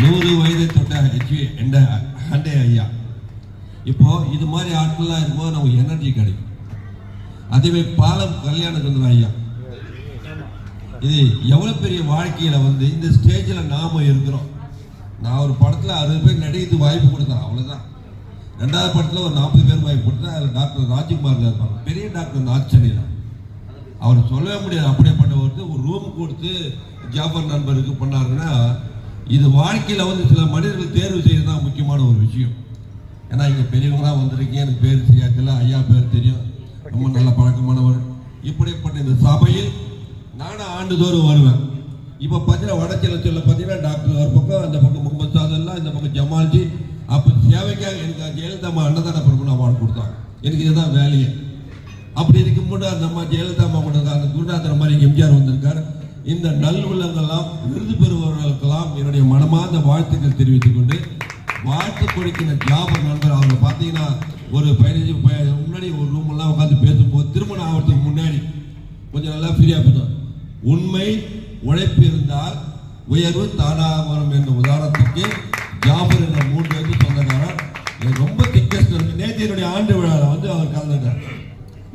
100 வயதை தொட்ட ஹண்டே ஐயா. இப்போ இது மாதிரி ஆட்கள்லாம் இருக்கும்போது நமக்கு எனர்ஜி கிடைக்கும். அதுவே பாலம் கல்யாணசுந்தரம் ஐயா, இது எவ்வளவு பெரிய வாழ்க்கையில இந்த ஸ்டேஜ்ல நாம இருக்கிறோம். நான் ஒரு படத்துல 60 பேர் நடிக்கிறதுக்கு வாய்ப்பு கொடுத்தேன், அவ்வளவுதான். 2வது படத்துல ஒரு 40 பேர் வாய்ப்பு கொடுத்தேன். அதில் டாக்டர் ராஜ்குமார் இருப்பாங்க, பெரிய டாக்டர் ஆச்சரியம். அவர் சொல்லவே முடியாது, அப்படியேப்பட்ட ஒரு ரூம் கொடுத்து ஜாஃபர் நண்பருக்கு பண்ணாருன்னா, இது வாழ்க்கையில சில மனிதர்கள் தேர்வு செய்யறதுதான் முக்கியமான ஒரு விஷயம். ஏன்னா இங்க பெரியவங்களாம் வந்திருக்கீங்க, எனக்கு பேர் தெரியாதுல, ஐயா பேர் தெரியும், ரொம்ப நல்ல பழக்கமானவர். இப்படிப்பட்ட இந்த சபையில் நானும் ஆண்டுதோறும் வருவேன். இப்போ பார்த்தீங்கன்னா வடச்செல்லத்தில் பார்த்தீங்கன்னா டாக்டர் ஒரு பக்கம், அந்த பக்கம் முகமது சாதல்லா, இந்த பக்கம் ஜமால்ஜி. அப்போ சேவைக்காக எனக்கு ஜெயலலிதா அன்னதான பிரபு அவார்டு கொடுத்தாங்க. எனக்கு இதுதான் வேலையே. அப்படி இருக்கும்போது அந்த ஜெயலலிதா கொடுத்தாங்க, அந்த குருநாதர் மாதிரி எம்ஜிஆர் வந்திருக்காரு. இந்த நல்லுள்ளங்கள்லாம் விருது பெறுபவர்களுக்கெல்லாம் என்னுடைய மனமார்ந்த வாழ்த்துக்கள் தெரிவித்துக் கொண்டு, வாழ்த்து கொடுக்கிற ஜாபர் நண்பர் அவரை பார்த்தீங்கன்னா ஒரு 15 முன்னாடி ஒரு ரூம் எல்லாம் உட்காந்து பேசும்போது திருமணம் ஆகிறதுக்கு முன்னாடி கொஞ்சம் நல்லா ஃப்ரீயா பேசுவோம். உண்மை உழைப்பு இருந்தால் உயர்வு தானாக வரும் என்ற உதாரணத்துக்கு ஜாபர் என்ற 3 பேருக்கு சொந்தக்காரர். எனக்கு ரொம்ப திக்கஸ்ட் இருக்கு. நேற்று என்னுடைய ஆண்டு விழாவில் அவர் கலந்துட்டார்.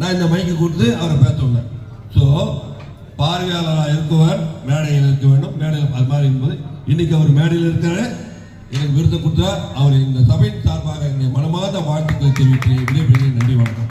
நான் இந்த மைக்கு கொடுத்து அவரை பேச சொன்னேன். ஸோ பார்வையாளராக இருக்கவர் மேடையில் இருக்க வேண்டும். மேடையில் அது மாதிரி என்பது இன்னைக்கு அவர் மேடையில் இருக்கிற எனக்கு விருது கொடுத்தா அவர் இந்த சபையின் சார்பாக என்னுடைய மனமார்ந்த வாழ்த்துக்களை தெரிவித்து விடைபெறுகிறேன். நன்றி, வணக்கம்.